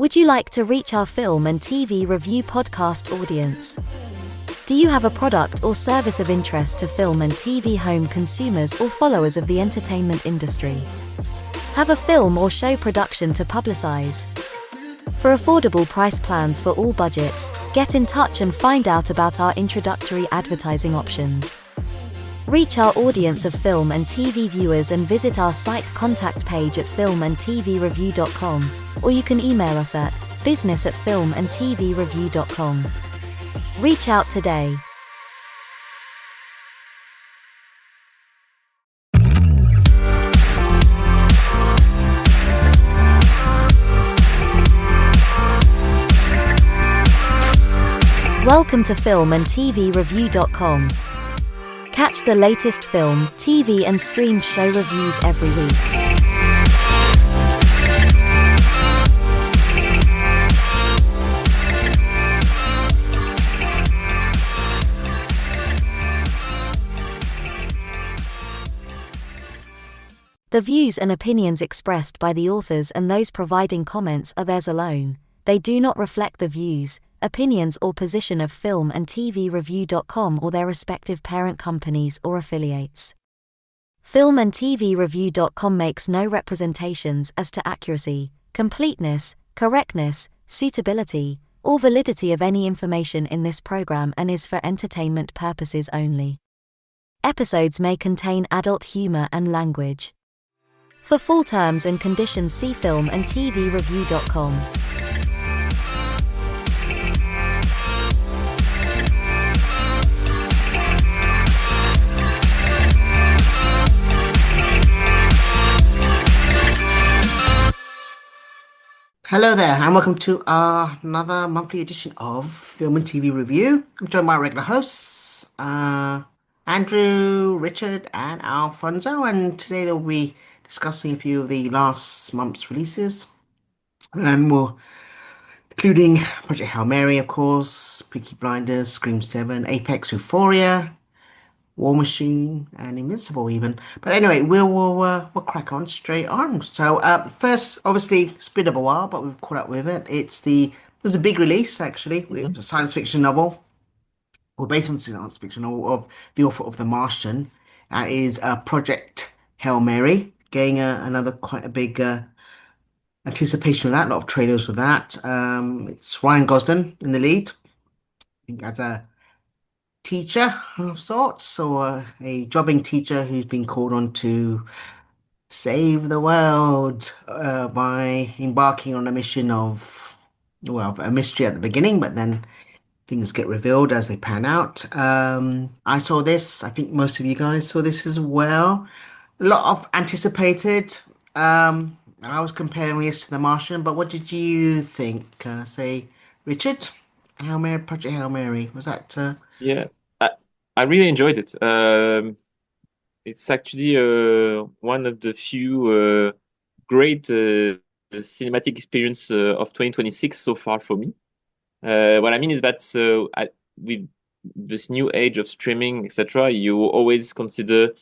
Would you like to reach our film and TV review podcast audience? Do you have a product or service of interest to film and TV home consumers or followers of the entertainment industry? Have a film or show production to publicize? For affordable price plans for all budgets, get in touch and find out about our introductory advertising options. Reach our audience of film and TV viewers and visit our site contact page at filmandtvreview.com, or you can email us at business@filmandtvreview.com. Reach out today. Welcome to filmandtvreview.com. Catch the latest film, TV and streamed show reviews every week. The views and opinions expressed by the authors and those providing comments are theirs alone. They do not reflect the views, opinions or position of filmandtvreview.com or their respective parent companies or affiliates. Filmandtvreview.com makes no representations as to accuracy, completeness, correctness, suitability, or validity of any information in this program and is for entertainment purposes only. Episodes may contain adult humor and language. For full terms and conditions, see filmandtvreview.com. Hello there, and welcome to another monthly edition of Film and TV Review. I'm joined by regular hosts, Andrew, Richard, and Alfonso, and today they'll be discussing a few of the last month's releases, and we'll including Project Hail Mary, of course, Peaky Blinders, Scream 7, Apex, Euphoria, War Machine, and Invincible even. But anyway, we'll crack on straight on. So first, obviously, it's been a while, but we've caught up with it. It was a big release actually. It was a science fiction novel, or based on science fiction novel of the author of The Martian. That is Project Hail Mary, getting another quite a big anticipation of that. A lot of trailers for that. It's Ryan Gosling in the lead. I think as a teacher of sorts, or a jobbing teacher who's been called on to save the world by embarking on a mission of, well, a mystery at the beginning, but then things get revealed as they pan out. I saw this. I think most of you guys saw this as well. A lot of anticipated. I was comparing this to The Martian, but what did you think? Say, Richard? Project Hail Mary. Was that? Yeah, I really enjoyed it. It's actually one of the few great cinematic experience of 2026 so far for me. What I mean is that with this new age of streaming, etc., you always consider,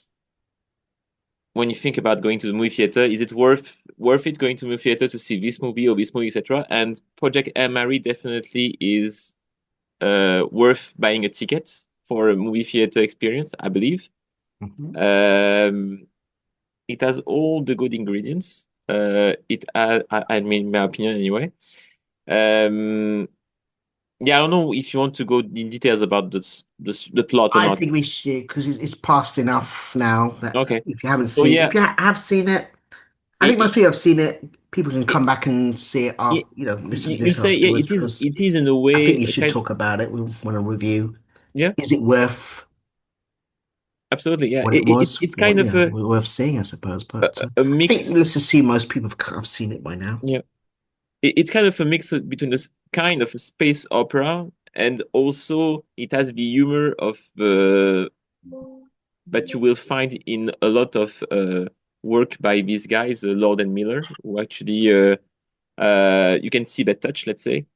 when you think about going to the movie theater, is it worth it going to the movie theater to see this movie or this movie, etc.? And Project Hail Mary definitely is worth buying a ticket for a movie theater experience, I believe. It has all the good ingredients. It has, I mean, in my opinion, anyway. Yeah, I don't know if you want to go in details about the plot or I not. think we should, because it's past enough now that Okay. if you haven't So seen, yeah, if you have seen it, I think most people have seen it. People can come back and see it after, listen to you this say afterwards, it is. because It is in a I way think you a should kind. talk about it. We want to review. Yeah, Is it worth absolutely. Yeah, what it was? it's kind of Worth seeing, I suppose. But a I think mix. let's assume most people have kind of seen it by now. Yeah, it's kind of a mix between this kind of a space opera, and also it has the humor of that you will find in a lot of work by these guys, Lord and Miller, who actually you can see that touch, let's say.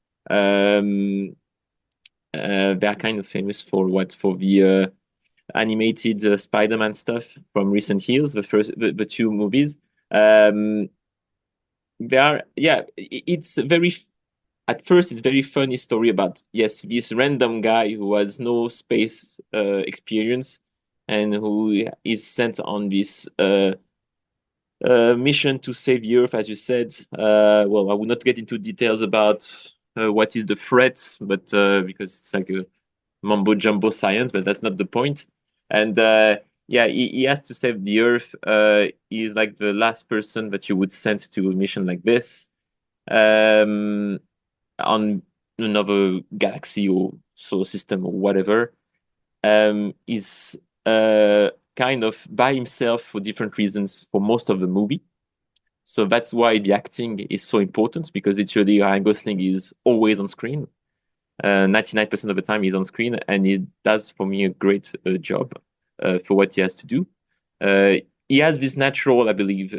They are kind of famous for the animated Spider-Man stuff from recent years, the two movies. They are, yeah, it's very at first it's very funny story about, yes, this random guy who has no space experience and who is sent on this mission to save the Earth, as you said. Well, I will not get into details about what is the threat, but because it's like a mumbo jumbo science, but that's not the point. And yeah, he has to save the Earth. He's like the last person that you would send to a mission like this on another galaxy or solar system or whatever. He's kind of by himself for different reasons for most of the movie. So that's why the acting is so important, because literally Ryan Gosling is always on screen. 99% of the time he's on screen, and he does for me a great job for what he has to do. He has this natural, I believe,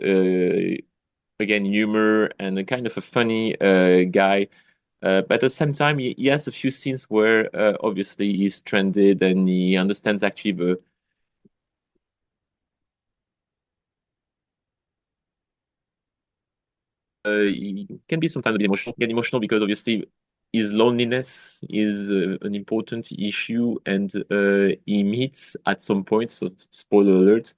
again, humor and a kind of a funny guy. But at the same time, he has a few scenes where obviously he's stranded and he understands actually the he can be sometimes a bit emotional. Get emotional because obviously his loneliness is an important issue, and he meets at some point. So spoiler alert: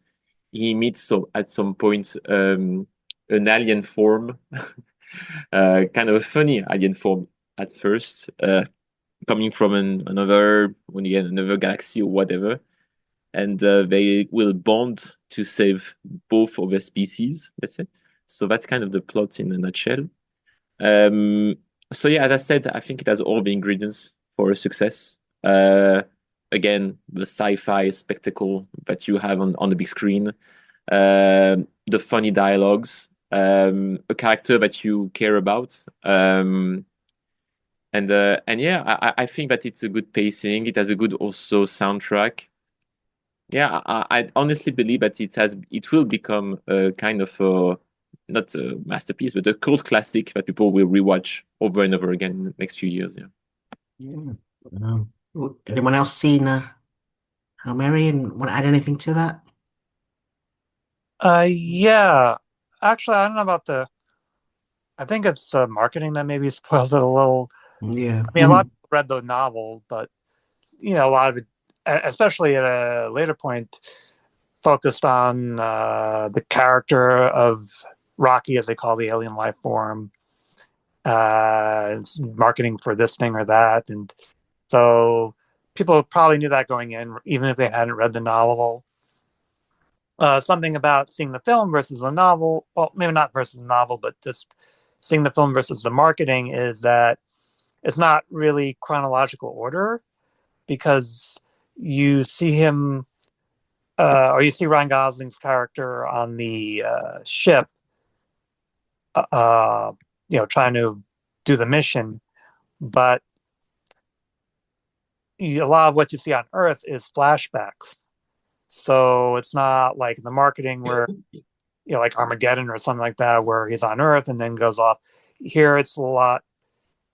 he meets at some point an alien form, kind of a funny alien form at first, coming from another galaxy or whatever, and they will bond to save both of their species. Let's say. So that's kind of the plot in a nutshell. Um, so yeah, as I said, I think it has all the ingredients for a success. Again, the sci-fi spectacle that you have on the big screen, the funny dialogues, a character that you care about, and yeah, I think that it's a good pacing. It has a good also soundtrack. Yeah, I honestly believe that it will become a kind of not a masterpiece, but a cult classic that people will rewatch over and over again in the next few years. Yeah. Yeah. Anyone else seen Hail Mary and want to add anything to that? Yeah. Actually, I don't know about I think it's the marketing that maybe spoils it a little. Yeah. I mean, a lot of people read the novel, but a lot of it, especially at a later point, focused on the character of Rocky, as they call the alien life form, marketing for this thing or that, and so people probably knew that going in, even if they hadn't read the novel. Something about seeing the film versus the novel, well, maybe not versus the novel, but just seeing the film versus the marketing, is that it's not really chronological order, because you see him, or you see Ryan Gosling's character on the ship, trying to do the mission, but a lot of what you see on Earth is flashbacks. So it's not like the marketing where, like Armageddon or something like that, where he's on Earth and then goes off. Here it's a lot.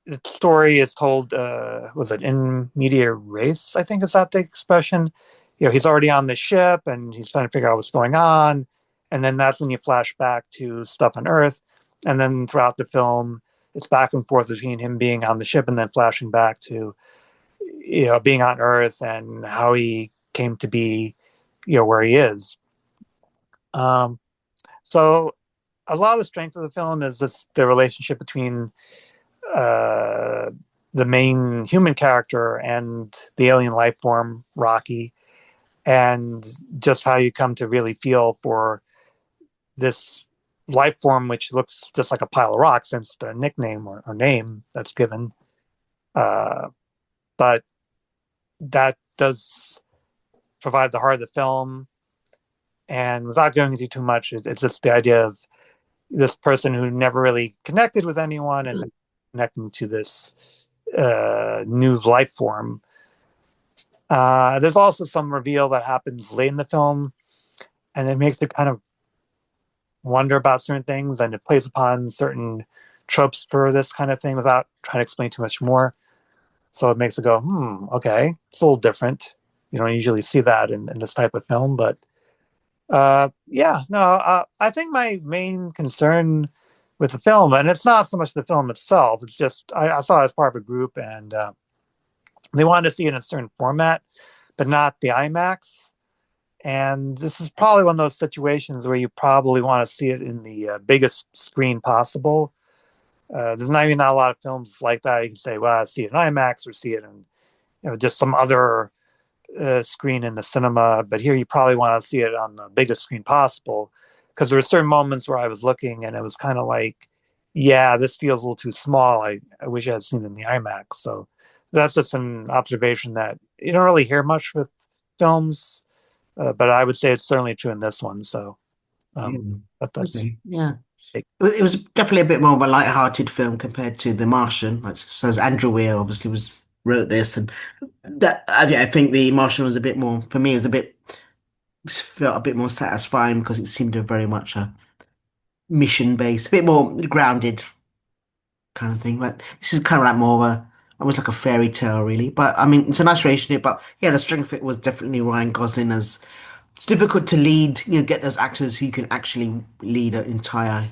The story is told, was it in media res? I think is that the expression. He's already on the ship and he's trying to figure out what's going on. And then that's when you flash back to stuff on Earth. And then throughout the film, it's back and forth between him being on the ship and then flashing back to, being on Earth and how he came to be, where he is. So a lot of the strength of the film is the relationship between the main human character and the alien life form, Rocky, and just how you come to really feel for this life form, which looks just like a pile of rocks, since the nickname or name that's given. But that does provide the heart of the film. And without going into too much, it's just the idea of this person who never really connected with anyone and connecting to this new life form. There's also some reveal that happens late in the film, and it makes it kind of wonder about certain things, and it plays upon certain tropes for this kind of thing without trying to explain too much more. So it makes it go, okay, it's a little different. You don't usually see that in this type of film, but I think my main concern with the film, and it's not so much the film itself. It's just I saw it as part of a group, and they wanted to see it in a certain format, but not the IMAX. And this is probably one of those situations where you probably want to see it in the biggest screen possible. There's not even a lot of films like that. You can say, well, I see it in IMAX or see it in just some other screen in the cinema. But here you probably want to see it on the biggest screen possible, because there were certain moments where I was looking and it was kind of like, yeah, this feels a little too small. I wish I had seen it in the IMAX. So that's just an observation that you don't really hear much with films, but I would say it's certainly true in this one. So that's Okay. Yeah. It was definitely a bit more of a light-hearted film compared to The Martian. Like, so as Andrew Weir obviously wrote this, and that I think The Martian was a bit more, for me, felt a bit more satisfying because it seemed to very much a mission-based, a bit more grounded kind of thing. Like this is kind of like more of almost like a fairy tale, really. But I mean, it's a nice relation. But yeah, the strength of it was definitely Ryan Gosling as. It's difficult to lead, get those actors who can actually lead an entire,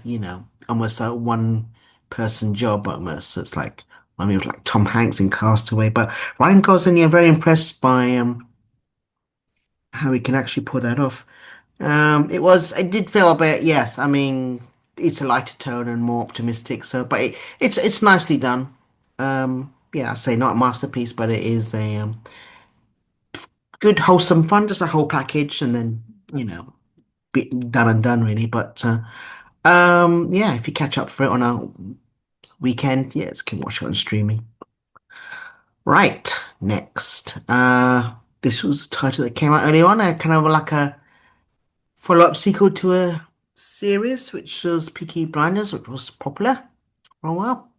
almost a one person job almost. So it's like, I mean, it was like Tom Hanks in Castaway, but Ryan Gosling, yeah, very impressed by how he can actually pull that off. It did feel a bit, yes, I mean, it's a lighter tone and more optimistic. So, but it's nicely done. Yeah, I say not a masterpiece, but it is a good wholesome fun, just a whole package, and then done and done really. But yeah, if you catch up for it on a weekend, yeah, you can watch it on streaming. Right, next. This was a title that came out earlier on, kind of like a follow-up sequel to a series, which was Peaky Blinders, which was popular for a while.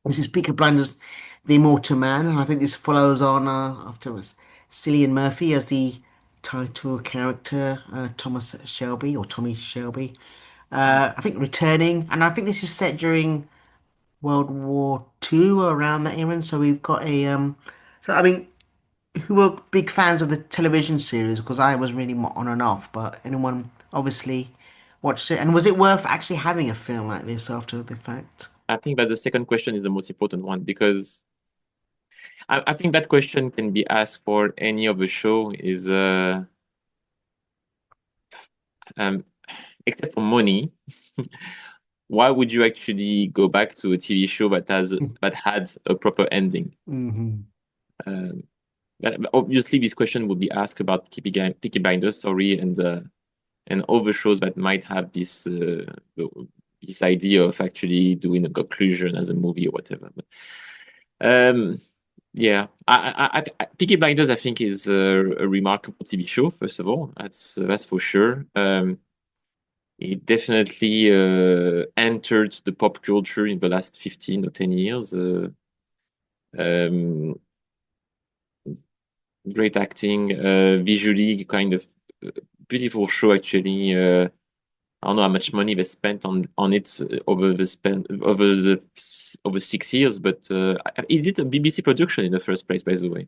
This is Peaky Blinders, The Immortal Man, and I think this follows on afterwards. Cillian Murphy as the title character, Thomas Shelby or Tommy Shelby. I think returning, and I think this is set during World War II or around that era. So we've got So I mean, who were big fans of the television series? Because I was really on and off, but anyone obviously watched it. And was it worth actually having a film like this after the fact? I think that the second question is the most important one, because I think that question can be asked for any of the show is except for money. Why would you actually go back to a TV show that had a proper ending? Obviously, this question would be asked about Peaky Blinders, sorry, and other shows that might have this idea of actually doing a conclusion as a movie or whatever. But, yeah, Peaky Blinders, I think, is a remarkable TV show. First of all, that's for sure. It definitely entered the pop culture in the last 15 or 10 years. Great acting, visually kind of beautiful show. Actually, I don't know how much money they spent on it over 6 years, but is it a BBC production in the first place, by the way?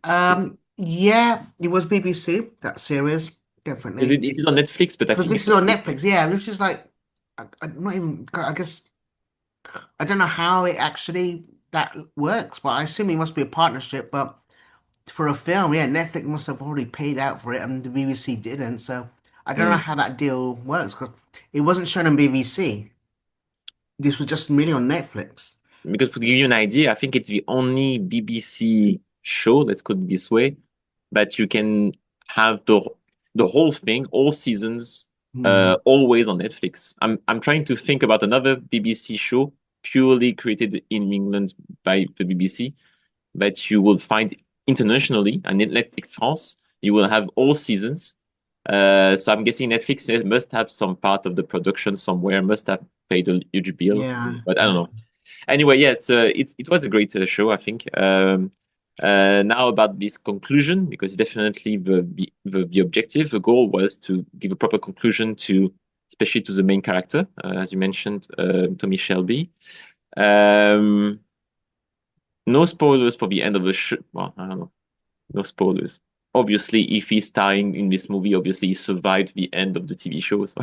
Yeah, it was BBC, that series, definitely. It is on Netflix, but I Because think this is on Netflix, yeah, which is like, I'm not even, I guess, I don't know how it actually that works, but I assume it must be a partnership. But for a film, yeah, Netflix must have already paid out for it, and the BBC didn't. So I don't know how that deal works because it wasn't shown on BBC. This was just merely on Netflix. Because to give you an idea, I think it's the only BBC show, let's put it this way, that you can have the whole thing, all seasons, always on Netflix. I'm trying to think about another BBC show purely created in England by the BBC that you will find internationally, and in Netflix France, you will have all seasons. So I'm guessing Netflix must have some part of the production somewhere, must have paid a huge bill, but I don't know. Anyway, yeah, it was a great show, I think. Now about this conclusion, because definitely the objective, the goal was to give a proper conclusion to, especially to the main character, as you mentioned, Tommy Shelby. No spoilers for the end of the show. Well, I don't know. No spoilers. obviously, if he's starring in this movie, obviously he survived the end of the TV show. So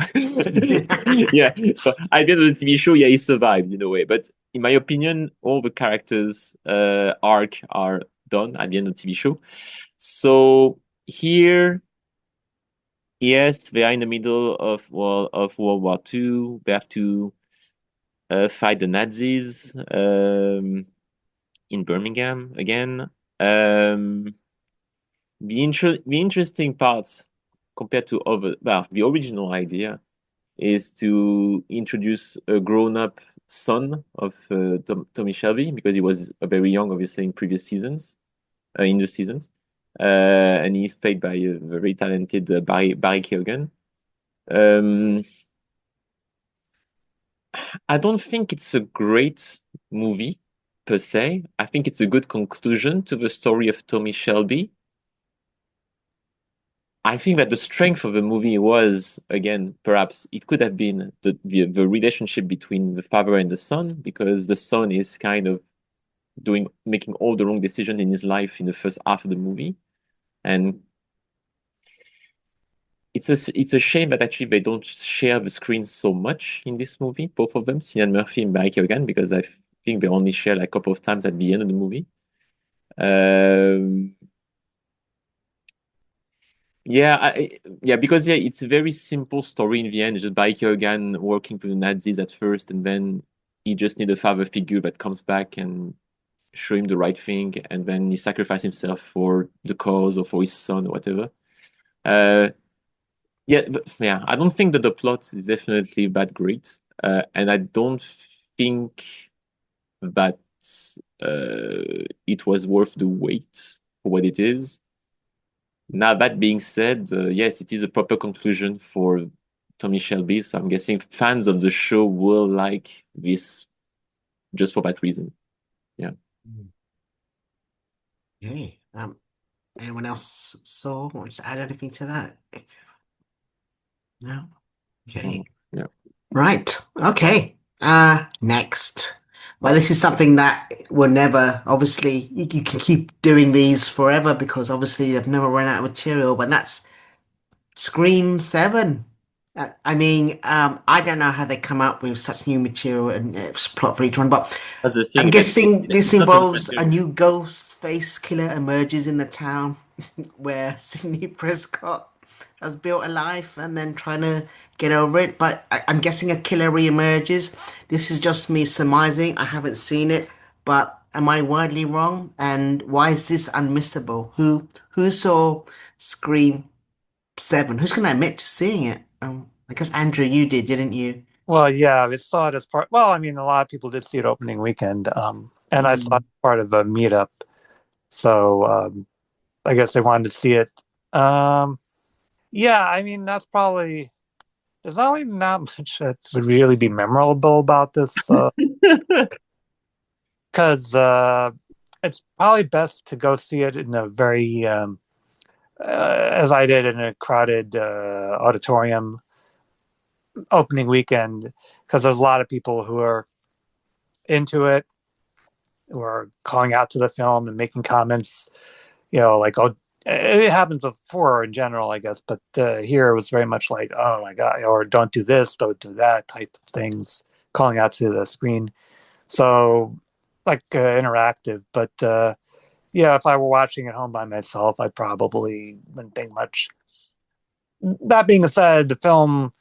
yeah, so at the end of the TV show, yeah, he survived in a way. But in my opinion, all the characters' arc are done at the end of the TV show. So here, yes, they are in the middle of World War II. They have to fight the Nazis in Birmingham again. The interesting part compared to the original idea is to introduce a grown-up son of Tommy Shelby, because he was very young, obviously, in previous seasons, in the seasons, and he's played by a very talented Barry Keoghan. I don't think it's a great movie per se. I think it's a good conclusion to the story of Tommy Shelby. I think that the strength of the movie was, again, perhaps it could have been the relationship between the father and the son, because the son is kind of making all the wrong decisions in his life in the first half of the movie. And it's a shame that actually they don't share the screen so much in this movie, both of them, Cillian Murphy and Barry Keoghan, because I think they only share like a couple of times at the end of the movie. Because it's a very simple story in the end. It's just Barry Keoghan working for the Nazis at first, and then he just needs a father figure that comes back and show him the right thing, and then he sacrifices himself for the cause or for his son or whatever. I don't think that the plot is definitely that great, and I don't think that it was worth the wait for what it is. Now, that being said, yes, it is a proper conclusion for Tommy Shelby, so I'm guessing fans of the show will like this just for that reason. Yeah. Okay. Anyone else saw or to add anything to that? No? Okay. Yeah. Right. Okay. Next. Well, this is something that will never, obviously, you can keep doing these forever because obviously they've never run out of material, but that's Scream 7. I don't know how they come up with such new material and plot for each one, but That's the thing. I'm guessing this it's not involves a material. new ghost face killer emerges in the town where Sidney Prescott has built a life and then trying to get over it. But I'm guessing a killer re-emerges. This is just me surmising. I haven't seen it, but am I widely wrong? And why is this unmissable? Who saw Scream 7? Who's going to admit to seeing it? I guess Andrew, you did, didn't you? Well, yeah, we saw it as part. Well, I mean, a lot of people did see it opening weekend, and I saw it as part of a meetup. So I guess they wanted to see it. Yeah, I mean, that's probably. There's not much that would really be memorable about this, because it's probably best to go see it in a very, as I did, in a crowded auditorium opening weekend, because there's a lot of people who are into it, who are calling out to the film and making comments, like, oh, it happens before in general, I guess, but here it was very much like, oh my God, or don't do this, don't do that type of things, calling out to the screen. So, like, interactive. But yeah, if I were watching at home by myself, I probably wouldn't think much. That being said, the film,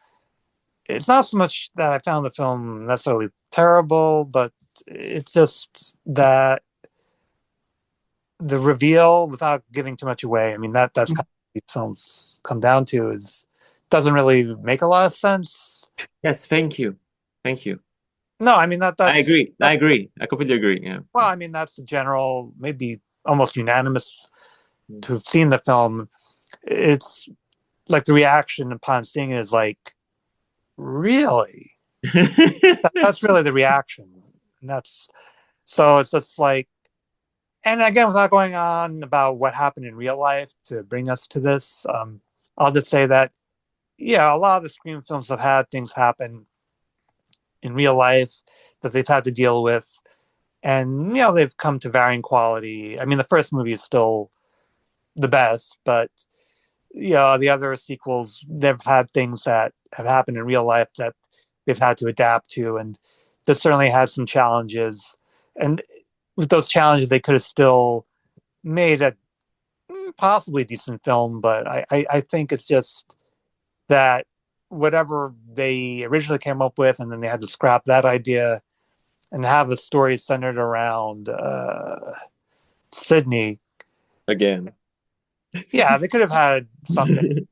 it's not so much that I found the film necessarily terrible, but it's just that the reveal, without giving too much away, I mean, that's kind of what these films come down to, is doesn't really make a lot of sense. Yes, thank you. No, I mean, that's I agree. I completely agree. Yeah. well, I mean, that's the general, maybe almost unanimous to have seen the film. It's like the reaction upon seeing it is like, really? That's really the reaction. And that's so it's just like, and again, without going on about what happened in real life to bring us to this, I'll just say that, yeah, a lot of the Scream films have had things happen in real life that they've had to deal with, and they've come to varying quality. I mean, the first movie is still the best, but the other sequels, they've had things that have happened in real life that they've had to adapt to, and that certainly had some challenges. And with those challenges, they could have still made a possibly decent film, but I think it's just that whatever they originally came up with, and then they had to scrap that idea and have a story centered around Sydney. Again. Yeah, they could have had something,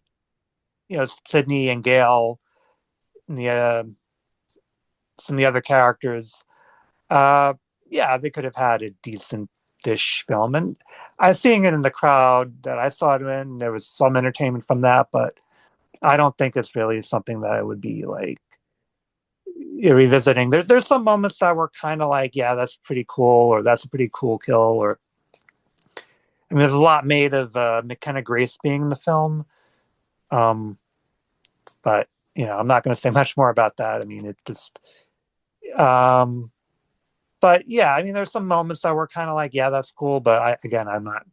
Sydney and Gail and some of the other characters. Yeah, they could have had a decent-ish film. And I was seeing it in the crowd that I saw it in. There was some entertainment from that, but I don't think it's really something that I would be like revisiting. There's some moments that were kind of like, yeah, that's pretty cool, or that's a pretty cool kill, or I mean, there's a lot made of McKenna Grace being in the film, but I'm not going to say much more about that. I mean, it just, but yeah, I mean, there's some moments that were kind of like, yeah, that's cool, but I'm not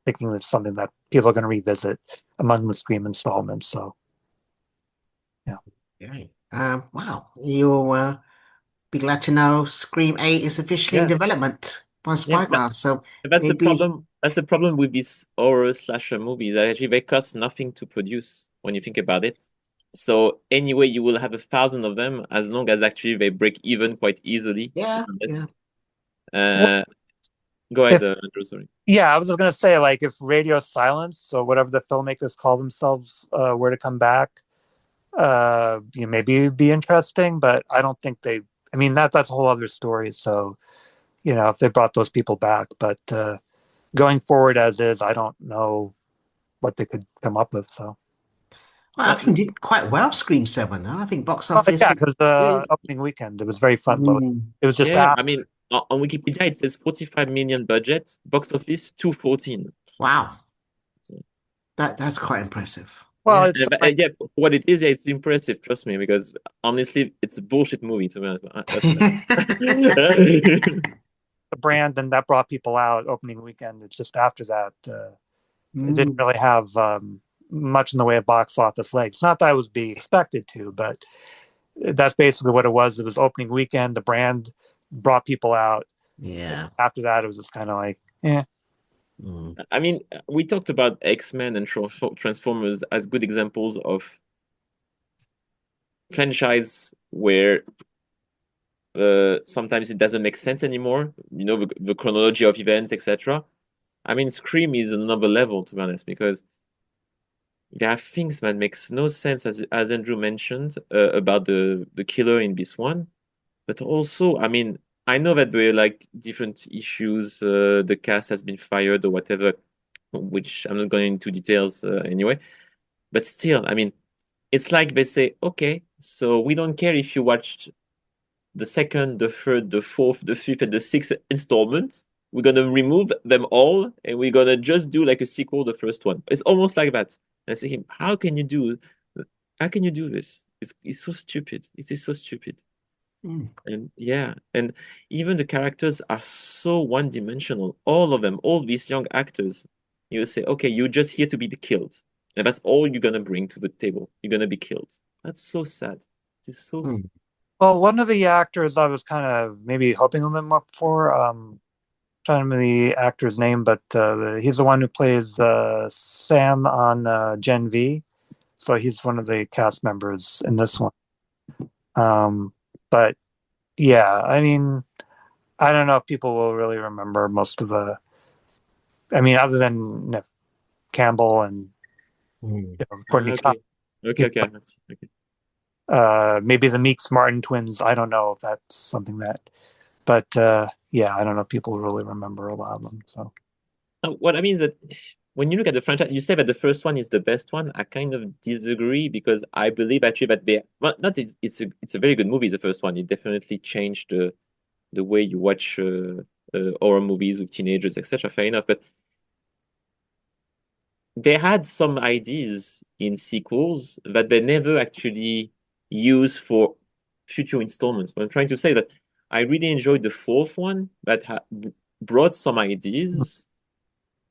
thinking it's something that people are going to revisit among the Scream installments. So, yeah. Right. Wow. You'll be glad to know Scream 8 is officially in Yeah. development by Yeah, Spyglass. So that's the maybe, problem. That's the problem with these horror slasher movies. That actually they cost nothing to produce when you think about it. So anyway, you will have 1,000 of them as long as actually they break even quite easily. yeah. Go ahead, If- Andrew. Sorry. Yeah, I was just going to say, like, if Radio Silence, so whatever the filmmakers call themselves, were to come back, maybe it'd be interesting, but I don't think I mean, that's a whole other story. So, if they brought those people back, but going forward as is, I don't know what they could come up with. So, Well, I think it did quite well, Scream 7, though. I think box yeah, office. because the opening weekend, it was very front loaded. Mm, It was just Yeah, after. I mean, on Wikipedia it says 45 million budget, box office 214. wow. So, That's quite impressive. Well, Yeah. it's yeah, for what it is, yeah, it's impressive. Trust me, because honestly, it's a bullshit movie to be honest. That's the brand, and that brought people out opening weekend. It's just after that, it didn't Mm, really have much in the way of box office legs. Not that it would be expected to, but that's basically what it was. It was opening weekend. The brand brought people out. yeah. After that, it was just kind of like, eh. Mm, I mean, we talked about X-Men and Transformers as good examples of franchise where sometimes it doesn't make sense anymore. The chronology of events, etc. I mean, Scream is another level, to be honest, because there are things that makes no sense, as Andrew mentioned, about the killer in this one. But also, I mean, I know that there are like different issues. The cast has been fired or whatever, which I'm not going into details anyway. But still, I mean, it's like they say, okay, so we don't care if you watched the second, the third, the fourth, the fifth, and the sixth installment. We're gonna remove them all, and we're gonna just do like a sequel, the first one. It's almost like that. And I say him, how can you do this? It's so stupid. It is so stupid. mm. And yeah, and even the characters are so one-dimensional. All of them, all these young actors. You say, okay, you're just here to be killed, and that's all you're gonna bring to the table. You're gonna be killed. That's so sad. It is so sad. Well, one of the actors I was kind of maybe hoping a little bit more for, trying to remember the actor's name, but he's the one who plays Sam on Gen V. So he's one of the cast members in this one. But yeah, I mean, I don't know if people will really remember most of I mean, other than Neve Campbell and Courtney Okay. Okay. maybe the Meeks Martin twins. I don't know if that's something that, but yeah, I don't know if people really remember a lot of them. So What I mean is that when you look at the franchise, you say that the first one is the best one. I kind of disagree because I believe actually that it's a very good movie. The first one, it definitely changed the way you watch horror movies with teenagers, etc. Fair enough, but they had some ideas in sequels that they never actually used for future installments. But I'm trying to say that I really enjoyed the fourth one that brought some ideas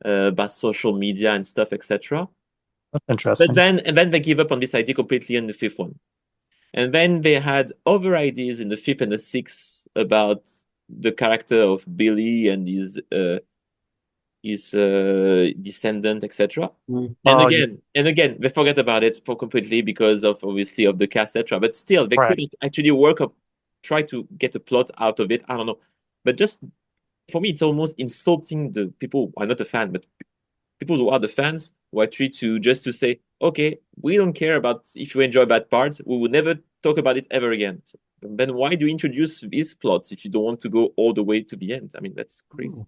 about social media and stuff, etc. That's But interesting. then they give up on this idea completely in the fifth one. And then they had other ideas in the fifth and the sixth about the character of Billy and his descendant, etc. Mm. Oh, yeah, And again, they forget about it for completely because of obviously of the cast, etc. But still, they right. could actually try to get a plot out of it. I don't know, but just for me, it's almost insulting the people who are not a fan, but people who are the fans who are treated to just to say, okay, we don't care about if you enjoy bad parts, we will never talk about it ever again. So, then why do you introduce these plots if you don't want to go all the way to the end? I mean, that's crazy.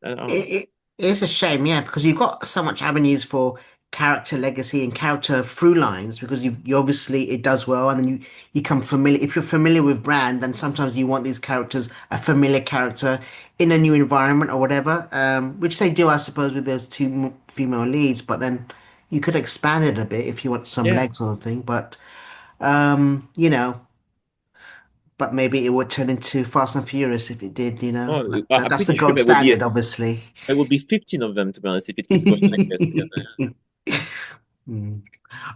I don't know. It is a shame, yeah, because you've got so much avenues for character legacy and character through lines because you obviously it does well and then you become familiar. If you're familiar with brand, then sometimes you want these characters, a familiar character in a new environment or whatever, which they do, I suppose, with those two female leads. But then you could expand it a bit if you want some Yeah. legs or something. But you know, but maybe it would turn into Fast and Furious if it did, you know. Oh, But I'm that's the pretty sure gold standard, obviously. there will be 15 of them, to be honest, if it keeps going like this. Because, Hmm.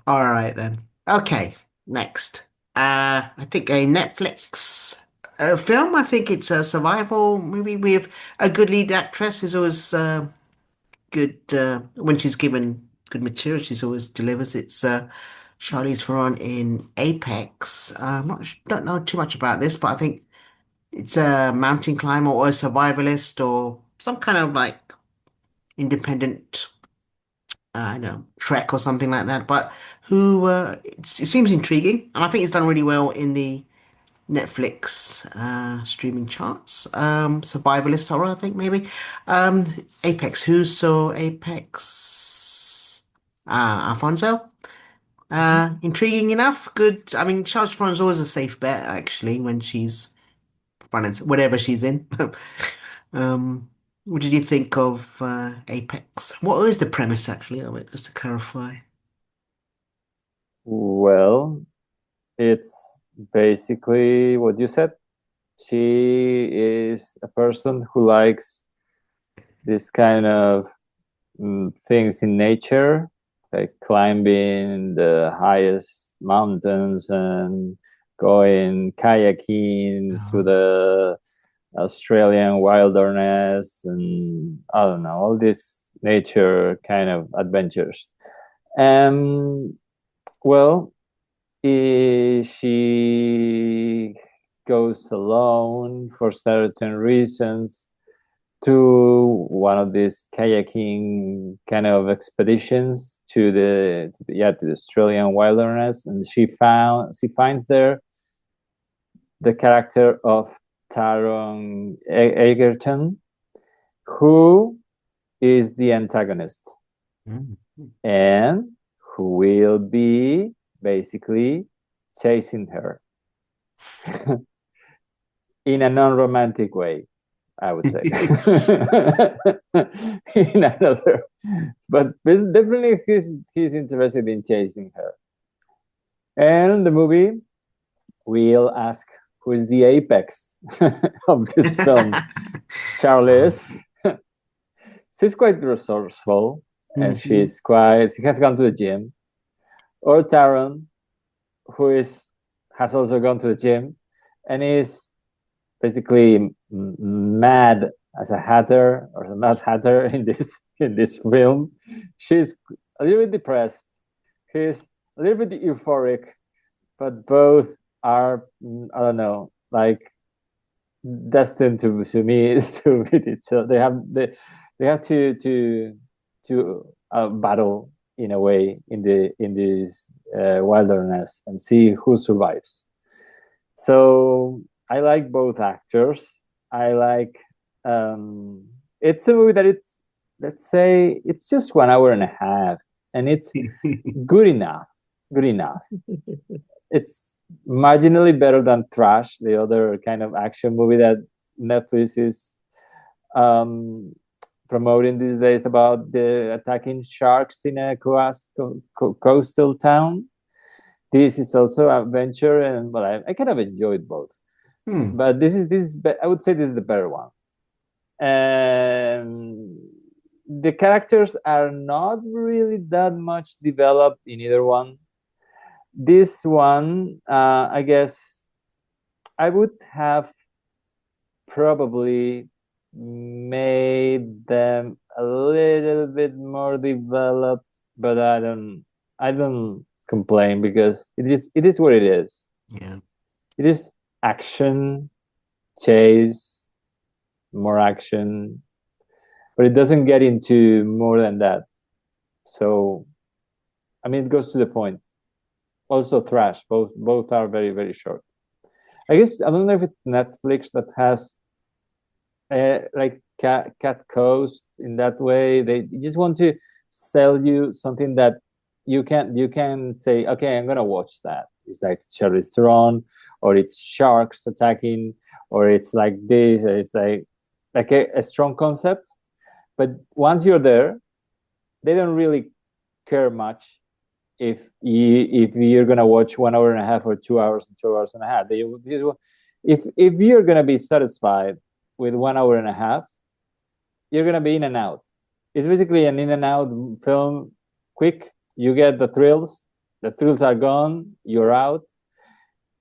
All right then. Okay, next. I think a Netflix film. I think it's a survival movie with a good lead actress who's always good when she's given good material. She's always delivers. It's Charlize Theron in Apex. I'm not don't know too much about this, but I think it's a mountain climber or a survivalist or some kind of like independent I don't know, Trek or something like that. But who it seems intriguing, and I think it's done really well in the Netflix streaming charts. Survivalist horror, I think maybe. Um, Apex. Who saw Apex? Alfonso. Intriguing enough. Good. I mean, Charles Theron's always a safe bet actually when she's running whatever she's in. Um, what did you think of Apex? What is the premise actually of it, just to clarify? Well, it's basically what you said. She is a person who likes this kind of things in nature, like climbing the highest mountains and going kayaking through Oh. the Australian wilderness, and I don't know, all these nature kind of adventures. And well, she goes alone for certain reasons to one of these kayaking kind of expeditions to the Australian wilderness, and she finds there the character of Taron Egerton, who is the antagonist Mm. and who will be basically chasing her in a non-romantic way, I would say. In another, but definitely he's interested in chasing her. And the movie will ask who is the apex of this film. Charles. She's quite resourceful, and Mhm. she has gone to the gym. Or Taron, who has also gone to the gym and is basically mad as a hatter or a mad hatter in this film. She's a little bit depressed. He's a little bit euphoric, but both are I don't know, like destined to me to meet each other. They have to battle in a way in this wilderness and see who survives. So I like both actors. I like it's a movie that it's, let's say, it's just 1 hour and a half, and it's good enough. Good enough. It's marginally better than Trash, the other kind of action movie that Netflix is um, promoting these days about the attacking sharks in a coastal town. This is also adventure, and well, I kind of enjoyed both. Hmm. But I would say this is the better one. And the characters are not really that much developed in either one. This one, I guess, I would have probably made them a little bit more developed, but I don't complain because it is what it is. Yeah. It is action, chase, more action, but it doesn't get into more than that. So, I mean, it goes to the point. Also, trash. Both are very, very short. I guess I don't know if it's Netflix that has like cat coast in that way. They just want to sell you something that you can say, okay, I'm gonna watch that. It's like Charlize Theron, or it's sharks attacking, or it's like this. It's like a strong concept, but once you're there, they don't really care much if you're gonna watch 1 hour and a half or 2 hours and 2 hours and a half. They just, if you're gonna be satisfied with 1 hour and a half, you're gonna be in and out. It's basically an in and out film, quick. You get the thrills are gone, you're out.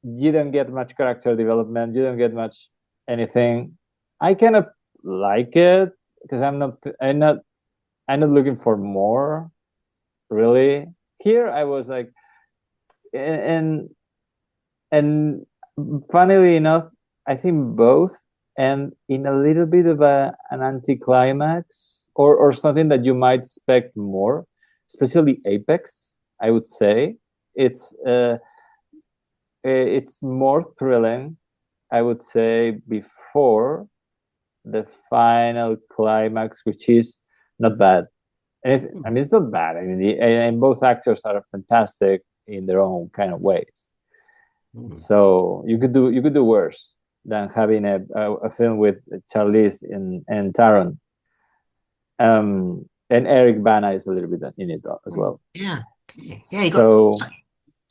You don't get much character development, you don't get much anything. I kind of like it because I'm not looking for more, really. Here I was like, and funnily enough, I think both and in a little bit of an anticlimax, or something that you might expect more, especially Apex. I would say it's more thrilling, I would say, before the final climax, which is not bad. I mean, it's not bad. I mean, and both actors are fantastic in their own kind of ways. So you could do worse than having a film with Charlize and Taron. And Eric Bana is a little bit in it as well. Yeah. Okay. Yeah, you So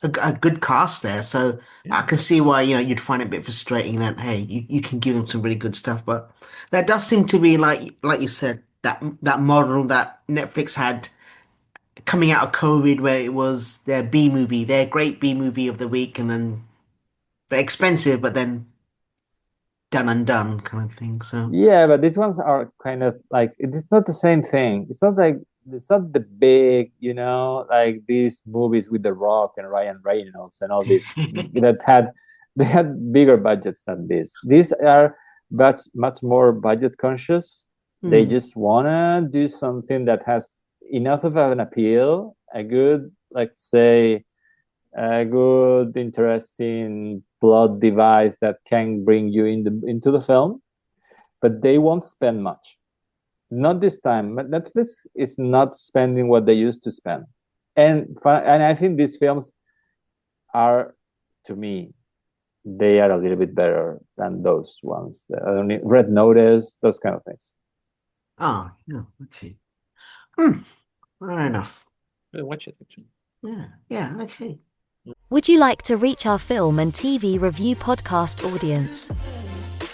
got a good cast there, so I can see why you'd find it a bit frustrating that hey, you can give them some really good stuff, but that does seem to be like you said, that model that Netflix had coming out of COVID, where it was their B movie, their great B movie of the week, and then very expensive, but then done and done kind of thing. So yeah, but these ones are kind of like, it's not the same thing. It's not the big, like these movies with The Rock and Ryan Reynolds and all this they had bigger budgets than this. These are much more budget conscious. They just wanna do something that has enough of an appeal, a good, let's say, a good, interesting plot device that can bring you into the film, but they won't spend much. Not this time. Netflix is not spending what they used to spend, and I think these films are, to me, they are a little bit better than those ones. Red Notice, those kind of things. oh yeah, okay, fair enough. Watch it actually. Yeah, okay. Would you like to reach our film and TV review podcast audience?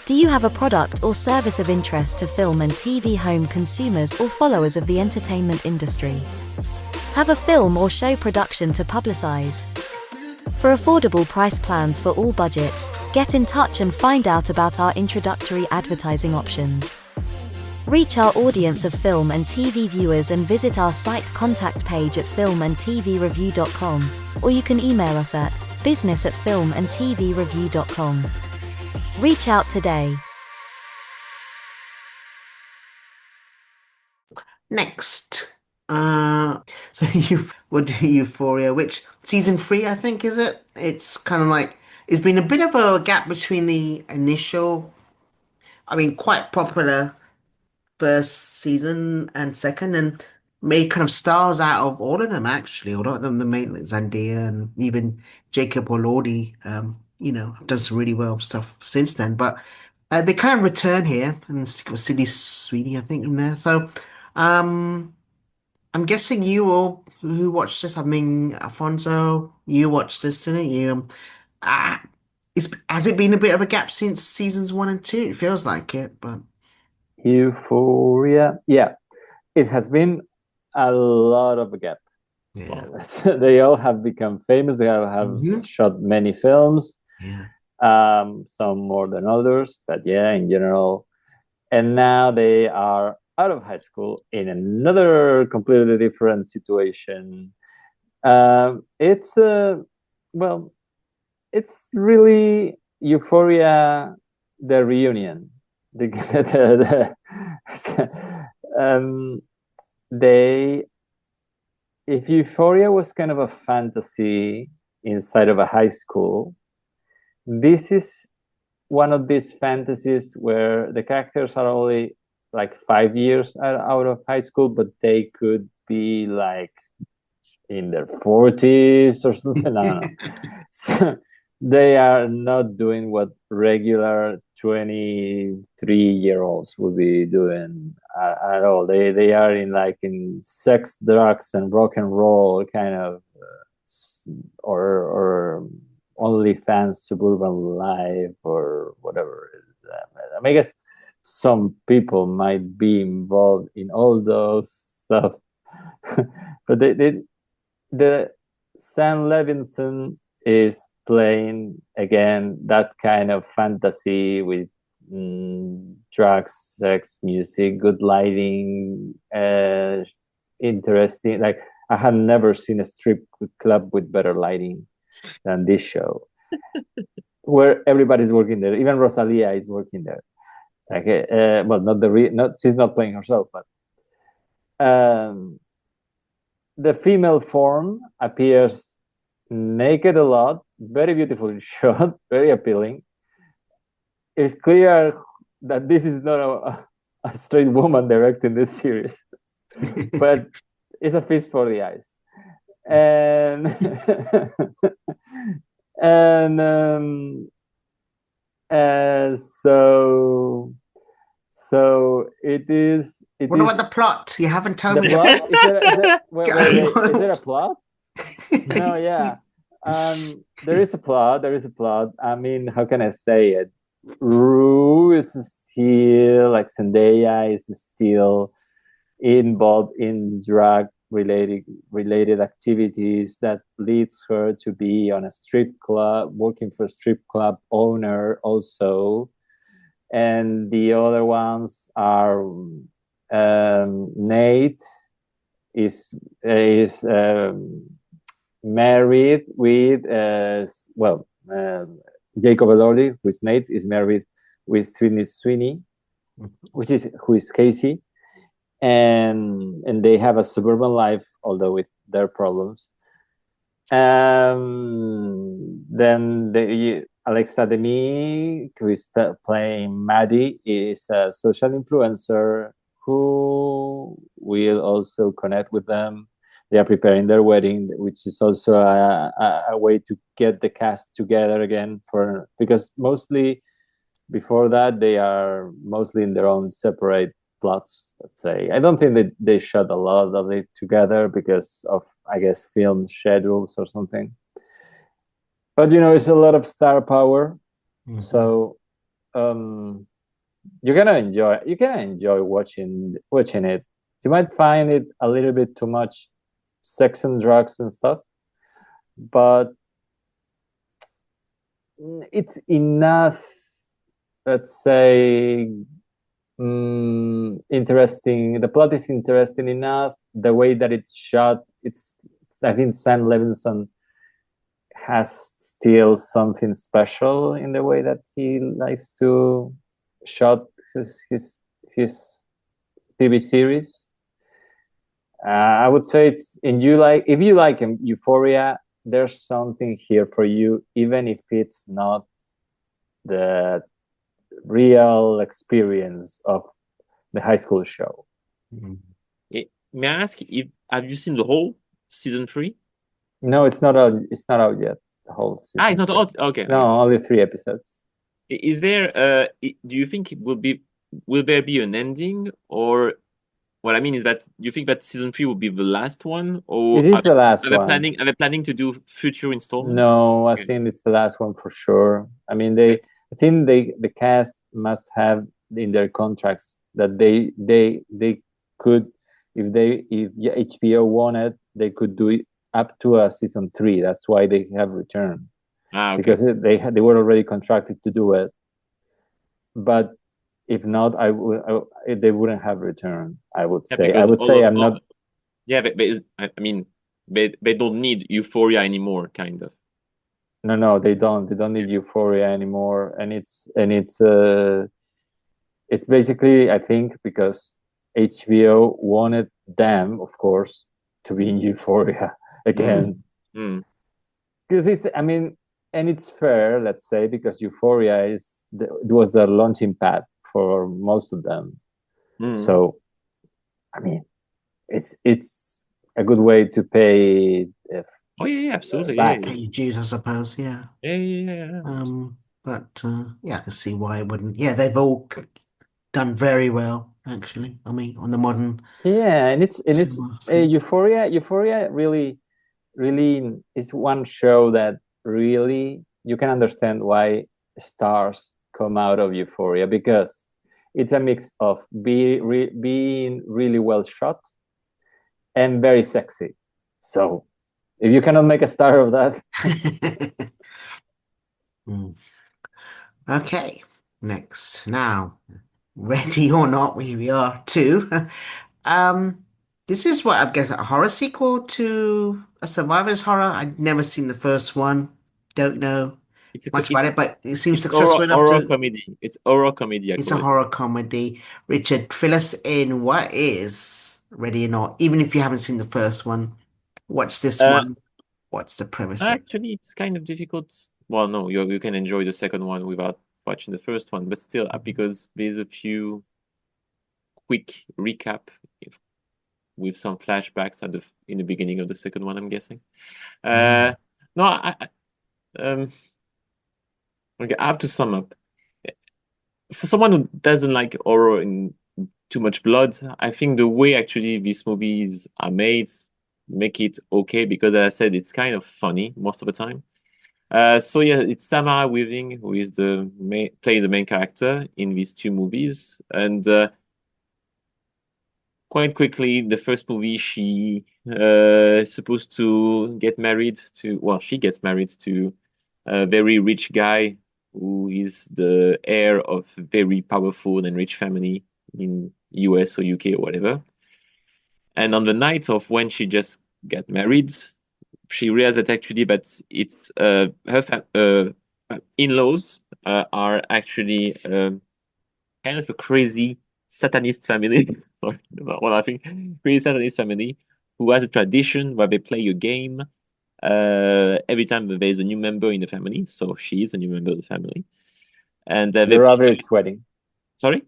Do you have a product or service of interest to film and TV home consumers or followers of the entertainment industry? Have a film or show production to publicize? For affordable price plans for all budgets, get in touch and find out about our introductory advertising options. Reach our audience of film and TV viewers and visit our site contact page at filmandtvreview.com, or you can email us at business@filmandtvreview.com. Reach out today. Next, so we'll do Euphoria, which season 3, I think, is it? It's kind of like it's been a bit of a gap between the initial, I mean, quite popular first season and second, and made kind of stars out of all of them actually. A lot of them, the main like Zendaya and even Jacob Elordi, have done some really well stuff since then. But they kind of return here, and it's got Sydney Sweeney, I think, in there. So I'm guessing you all who watched this. I mean, Alfonso, you watched this, didn't you? Uh, has it been a bit of a gap since seasons 1 and 2? It feels like it, but Euphoria, yeah. it has been a lot of a gap. Yeah. They all have become famous. They all have Mhm. shot many films, Yeah. some more than others, but yeah, in general. And now they are out of high school in another completely different situation. It's well, it's really Euphoria, the reunion. Um, they, if Euphoria was kind of a fantasy inside of a high school, this is one of these fantasies where the characters are only like 5 years out of high school, but they could be like in their 40s or something. I don't know. So they are not doing what regular 23-year-olds would be doing at all. They are in like in sex, drugs, and rock and roll kind of, or OnlyFans suburban life or whatever. I mean, I guess some people might be involved in all those stuff, but the Sam Levinson is playing again that kind of fantasy with drugs, sex, music, good lighting, interesting. Like I have never seen a strip club with better lighting than this show, where everybody's working there. Even Rosalia is working there. Like, well, not she's not playing herself, but the female form appears naked a lot, very beautifully shot, very appealing. It's clear that this is not a straight woman directing this series, but it's a feast for the eyes. And and so it is. What about the plot? You haven't told The me. plot? Is there wait, Go is there a plot? No, yeah. There is a plot. There is a plot. I mean, how can I say it? Rue is still like Zendaya is still involved in drug related activities that leads her to be on a strip club, working for a strip club owner also. And the other ones are Nate is married with Jacob Elordi, who is Nate, is married with Sweeney, who is Casey, and they have a suburban life, although with their problems. Then Alexa Demi, who is playing Maddie, is a social influencer who will also connect with them. They are preparing their wedding, which is also a way to get the cast together again, because mostly before that they are mostly in their own separate plots, let's say. I don't think that they shot a lot of it together because of, I guess, film schedules or something. But it's a lot of star power. Mm-hmm. So you're gonna enjoy watching it. You might find it a little bit too much sex and drugs and stuff, but it's enough, let's say, interesting. The plot is interesting enough. The way that it's shot, I think Sam Levinson has still something special in the way that he likes to shot his TV series. I would say if you like Euphoria, there's something here for you, even if it's not the real experience of the high school show. May I ask, have you seen the whole season 3? No, it's not out. It's not out yet. The whole season. It's not out. Okay. No, only 3 episodes. Is there? Do you think will there be an ending, or what I mean is that do you think that season 3 will be the last one, or it is the last one? Are they planning to do future installments? No, I think it's the last one for sure. I mean, I think the cast must have in their contracts that they could if HBO wanted, they could do it up to a season 3. That's why they have returned, Okay. because they were already contracted to do it. But if not, they wouldn't have returned. I would say. I would say I'm not. Yeah, but I mean, they don't need Euphoria anymore, kind of. No, they don't. They don't need Euphoria anymore, and it's basically, I think, because HBO wanted them, of course, to be in Euphoria again. Because and it's fair, let's say, because Euphoria was the launching pad for most of them. So, I mean, it's a good way to pay. Oh yeah, absolutely. Back pay your dues, I suppose. Yeah. Yeah. But yeah, I can see why it wouldn't. Yeah, they've all done very well, actually. I mean, on the modern. Yeah, and it's cinema. Euphoria really is one show that really you can understand why stars come out of Euphoria, because it's a mix of being really well shot and very sexy. So if you cannot make a star of that. Okay, next. Now, ready or not, here we are too. This is what I guess a horror sequel to a survivor's horror. I'd never seen the first one. Don't know much about it, but it seems successful enough horror to. comedy. It's horror comedy. It's a horror comedy. Richard, fill us in. What is Ready or Not? Even if you haven't seen the first one, what's this one? What's the premise? Actually, it's kind of difficult. Well, no, you can enjoy the second one without watching the first one, but still, because there's a few quick recap with some flashbacks in the beginning of the second one, I'm guessing. No, okay, I have to sum up. For someone who doesn't like horror and too much blood, I think the way actually these movies are made make it okay, because as I said, it's kind of funny most of the time. So yeah, it's Samara Weaving who is plays the main character in these two movies, and quite quickly, the first movie she is supposed to get married to. Well, she gets married to a very rich guy who is the heir of a very powerful and rich family in US or UK or whatever. And on the night of when she just got married, she realized that actually it's her in-laws are actually kind of a crazy Satanist family. Sorry, not laughing. Crazy Satanist family who has a tradition where they play a game every time there's a new member in the family. So she is a new member of the family. And your average wedding. Sorry?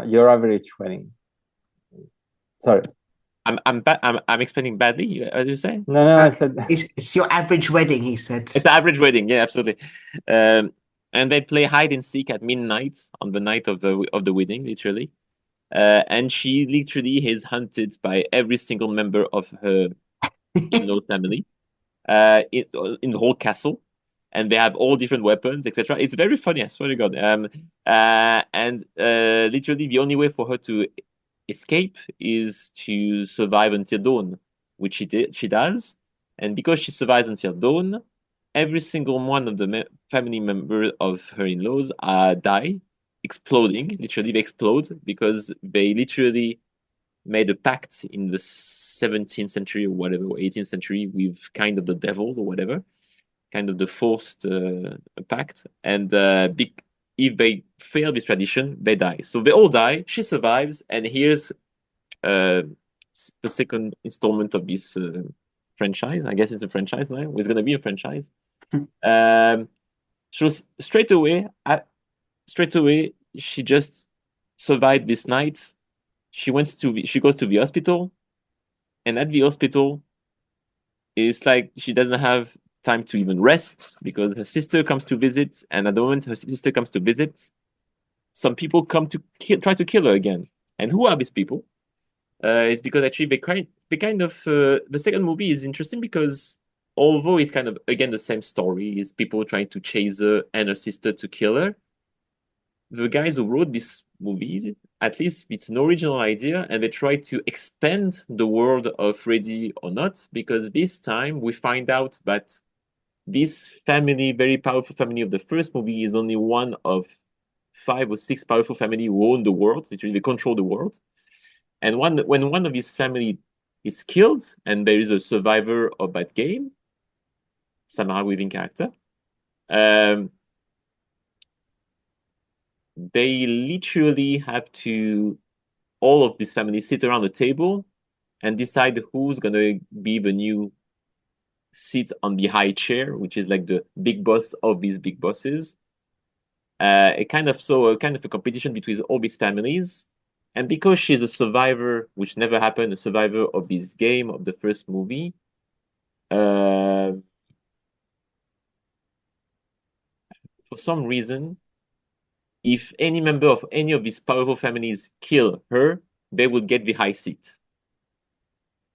Your average wedding. Sorry. I'm explaining badly. What did you say? No, I said it's your average wedding. He said it's the average wedding. Yeah, absolutely. And they play hide and seek at midnight on the night of the wedding, literally. And she literally is hunted by every single member of her in-law family in the whole castle, and they have all different weapons, etc. It's very funny, I swear to God. And literally the only way for her to escape is to survive until dawn, which she does. And because she survives until dawn, every single one of the family members of her in-laws die, exploding. Literally, they explode because they literally made a pact in the 17th century or whatever, or 18th century, with kind of the devil or whatever, kind of the forced pact. And if they fail this tradition, they die. So they all die. She survives, and here's the second installment of this franchise. I guess it's a franchise now. It's going to be a franchise. So straight away, she just survived this night. She goes to the hospital, and at the hospital, it's like she doesn't have time to even rest because her sister comes to visit, and at the moment her sister comes to visit, some people come to try to kill her again. And who are these people? It's because actually the second movie is interesting because although it's kind of again the same story, is people trying to chase her and her sister to kill her. The guys who wrote these movies at least it's an original idea, and they try to expand the world of Ready or Not, because this time we find out that this family, very powerful family of the first movie, is only one of 5 or 6 powerful family who own the world, literally they control the world. And when one of his family is killed, and there is a survivor of that game, Samara Weaving character, they literally have to, all of this family sit around the table and decide who's gonna be the new seat on the high chair, which is like the big boss of these big bosses. A kind of a competition between all these families. And because she's a survivor, which never happened, a survivor of this game of the first movie, for some reason, if any member of any of these powerful families kill her, they would get the high seat.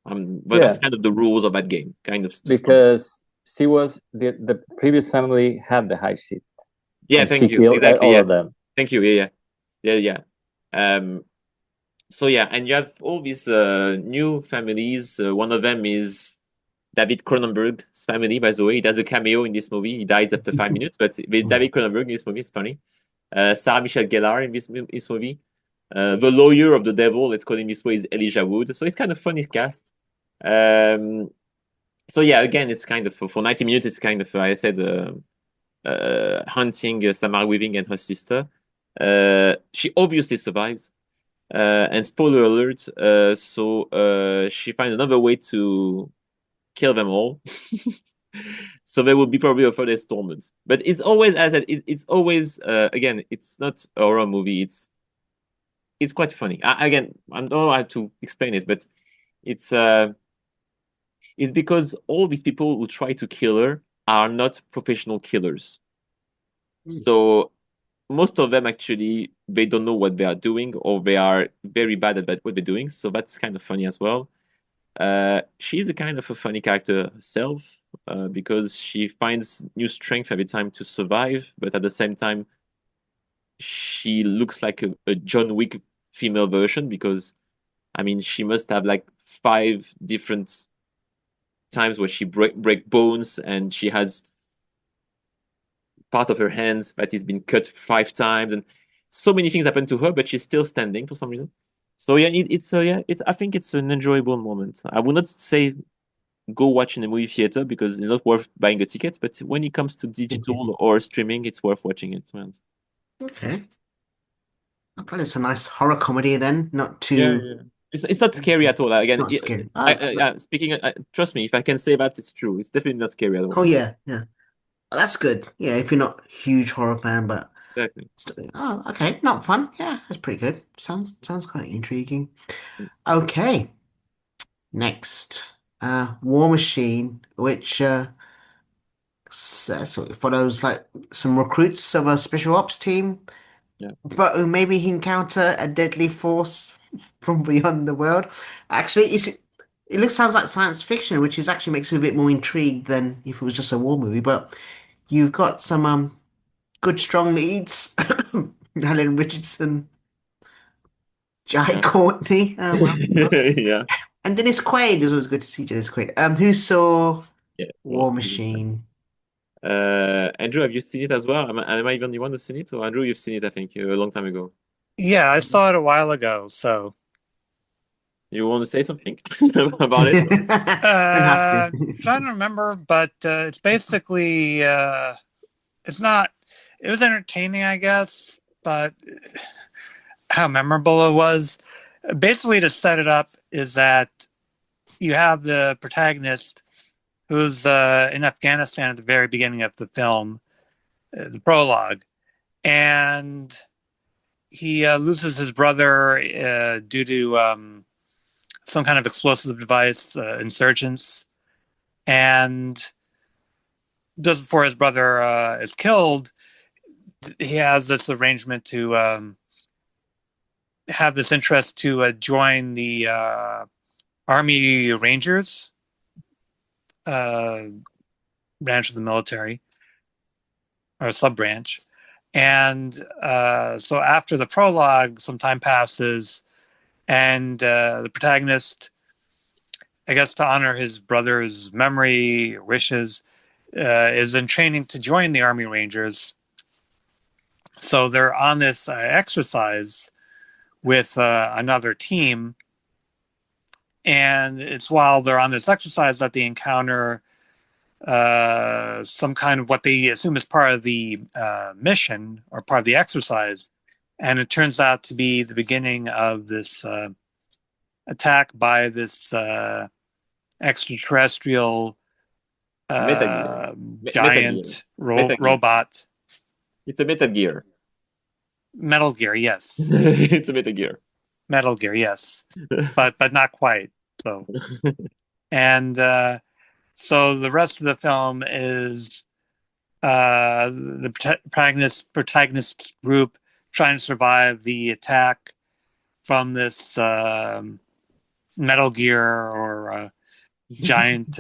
But that's kind of the rules of that game, kind of. Because she was the previous family had the high seat. Yeah, thank you. Exactly. All of them. Thank you. Yeah. So yeah, and you have all these new families. One of them is David Cronenberg's family, by the way. He does a cameo in this movie. He dies after 5 minutes, but with David Cronenberg in this movie, it's funny. Sarah Michelle Gellar in this movie. The lawyer of the devil, let's call him this way, is Elijah Wood. So it's kind of funny cast. So yeah, again, it's kind of for 90 minutes. It's kind of, I said, hunting Samara Weaving and her sister. She obviously survives. And spoiler alert, so she finds another way to kill them all. So there will be probably a further installment. But it's always, as I said, it's always, again, it's not a horror movie. It's quite funny. Again, I don't know how to explain it, but it's because all these people who try to kill her are not professional killers. So most of them actually, they don't know what they are doing, or they are very bad at what they're doing. So that's kind of funny as well. She's a kind of a funny character herself, because she finds new strength every time to survive, but at the same time, she looks like a John Wick female version, because, I mean, she must have like 5 different times where she break bones, and she has part of her hands that has been cut 5 times, and so many things happen to her, but she's still standing for some reason. So yeah, I think it's an enjoyable moment. I would not say go watch in a movie theater, because it's not worth buying a ticket, but when it comes to digital or streaming, it's worth watching it. Okay. Well, it's a nice horror comedy then, not too. Yeah. It's not scary at all. Again, not scary. Speaking, trust me, if I can say that, it's true. It's definitely not scary at all. Oh yeah. That's good. Yeah, if you're not a huge horror fan, but exactly. Oh, okay, not fun. Yeah, that's pretty good. Sounds quite intriguing. Okay. Next, War Machine, which sort of follows like some recruits of a special ops team, but who maybe encounter a deadly force from beyond the world. Actually, sounds like science fiction, which is actually makes me a bit more intrigued than if it was just a war movie. But you've got some good strong leads, Helen Richardson, Jai Courtney, Yeah. and Dennis Quaid. It was always good to see Dennis Quaid. Who saw War Machine? Andrew, have you seen it as well? Am I even the one who's seen it? Or Andrew, you've seen it, I think, a long time ago. Yeah, I saw it a while ago, so. You want to say something about it? I'm trying to remember, but it's basically, it was entertaining, I guess, but how memorable it was. Basically, to set it up is that you have the protagonist who's in Afghanistan at the very beginning of the film, the prologue, and he loses his brother due to some kind of explosive device, insurgents, and just before his brother is killed, he has this arrangement to have this interest to join the Army Rangers branch of the military, or sub-branch. And so after the prologue, some time passes, and the protagonist, I guess to honor his brother's memory or wishes, is in training to join the Army Rangers. So they're on this exercise with another team. And it's while they're on this exercise that they encounter some kind of what they assume is part of the mission or part of the exercise. And it turns out to be the beginning of this attack by this extraterrestrial Metal giant robot. It's a Metal Gear. Metal Gear, yes. It's a Metal Gear. Metal Gear, yes, but not quite. So, and so the rest of the film is the protagonist group trying to survive the attack from this Metal Gear or giant,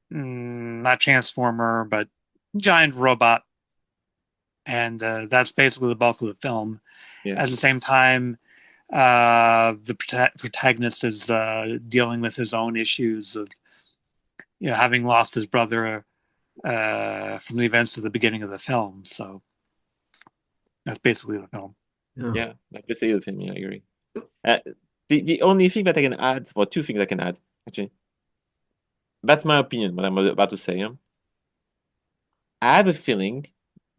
not transformer, but giant robot. And that's basically the bulk of the film. Yeah. At the same time, the protagonist is dealing with his own issues of, having lost his brother from the events of the beginning of the film. So that's basically the film. Yeah, that's basically the film. Yeah, I agree. The only thing that I can add, or two things I can add, actually, that's my opinion. What I'm about to say. I have a feeling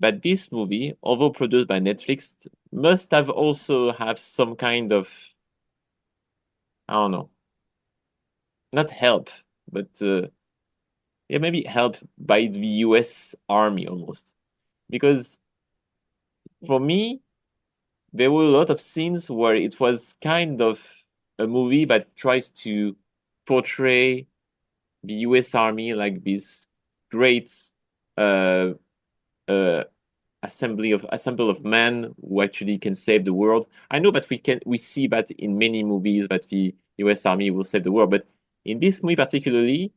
that this movie, although produced by Netflix, must have also have some kind of, I don't know, not help, but maybe help by the US Army almost. Because for me, there were a lot of scenes where it was kind of a movie that tries to portray the US Army like this great assemble of men who actually can save the world. I know that we see that in many movies that the US Army will save the world, but in this movie particularly,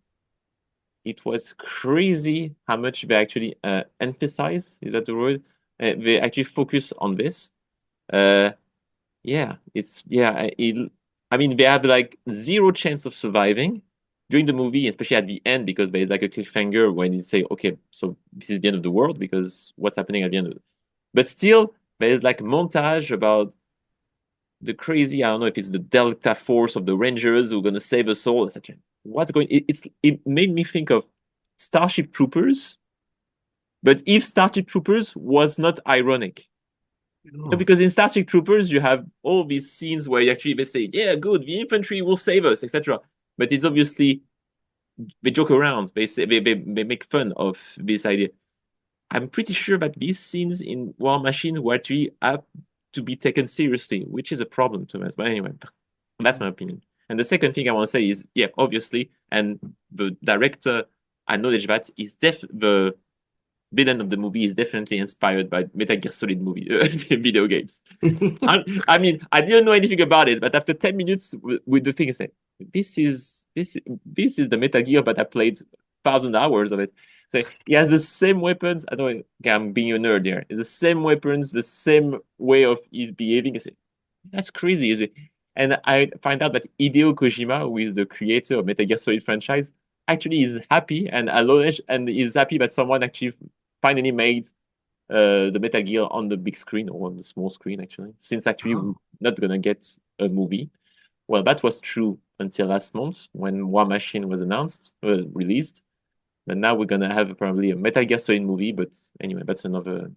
it was crazy how much they actually emphasize, is that the word? They actually focus on this. I mean, they have like zero chance of surviving during the movie, especially at the end, because there's like a cliffhanger when you say, okay, so this is the end of the world, because what's happening at the end of it. But still, there's like a montage about the crazy, I don't know if it's the Delta Force of the Rangers who are going to save us all, etc. What's going? It made me think of Starship Troopers, but if Starship Troopers was not ironic. Because in Starship Troopers, you have all these scenes where they say, yeah, good, the infantry will save us, etc. But it's obviously, they joke around. They say they make fun of this idea. I'm pretty sure that these scenes in War Machine were actually have to be taken seriously, which is a problem to us. But anyway, that's my opinion. And the second thing I want to say is, yeah, obviously, and the director acknowledged that the villain of the movie is definitely inspired by Metal Gear Solid movie video games. I mean, I didn't know anything about it, but after 10 minutes with the thing, I said, this is the Metal Gear, but I played 1,000 hours of it. So he has the same weapons. I know I'm being a nerd here. It's the same weapons, the same way of his behaving. I say, that's crazy, is it? And I find out that Hideo Kojima, who is the creator of Metal Gear Solid franchise, actually is happy and is happy that someone actually finally made the Metal Gear on the big screen or on the small screen, actually, since actually we're not going to get a movie. Well, that was true until last month when War Machine was released. But now we're going to have probably a Metal Gear Solid movie. But anyway, that's another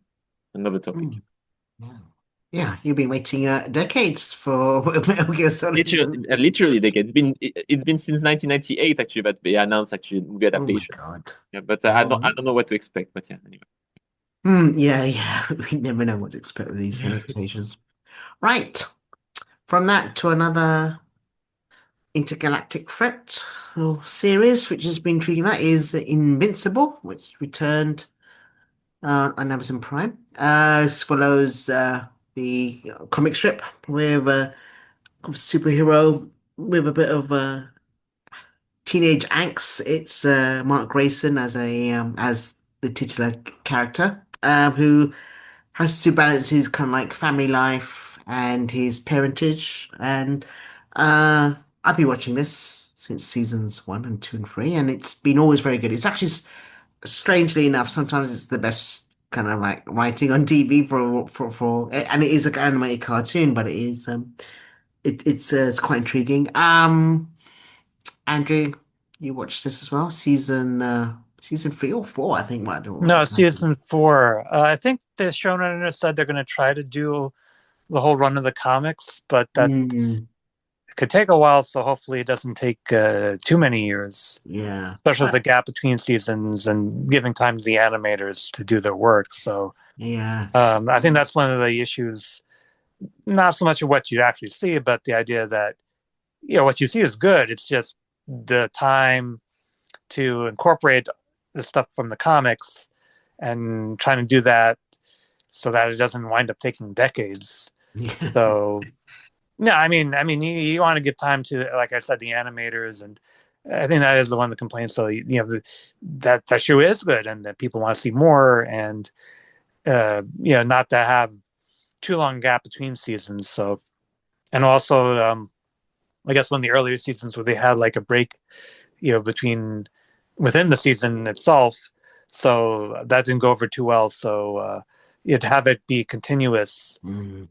topic. Yeah, you've been waiting decades for Metal Gear Solid. Literally decades. It's been since 1998 actually that they announced actually movie adaptation. Oh my God. Yeah, but I don't know what to expect. But yeah, Yeah, anyway. we never know what to expect with these adaptations. Right, from that to another intergalactic threat or series, which has been intriguing. That is Invincible, which returned on Amazon Prime. This follows the comic strip with a superhero with a bit of teenage angst. It's Mark Grayson as the titular character. who has to balance his kind of like family life and his parentage. And I've been watching this since seasons 1 and 2 and 3, and it's been always very good. It's actually strangely enough, sometimes it's the best kind of like writing on TV and it is an animated cartoon, but it's quite intriguing. Andrew, you watched this as well, season 3 or 4, I think. What No, might be. season 4. I think the showrunner said they're going to try to do the whole run of the comics, but that Mm, could take a while. So hopefully it doesn't take too many years, yeah. especially with the gap between seasons and giving time to the animators to do their work. So Yeah. I think that's one of the issues. Not so much of what you actually see, but the idea that what you see is good. It's just the time to incorporate the stuff from the comics and trying to do that so that it doesn't wind up taking decades. Yeah. So no, you want to give time to, like I said, the animators, and I think that is the one of the complaints. So that show is good, and that people want to see more, and not to have too long gap between seasons. So, and also, I guess one of the earlier seasons where they had like a break, between within the season itself, so that didn't go over too well. So you'd have it be continuous, Mm.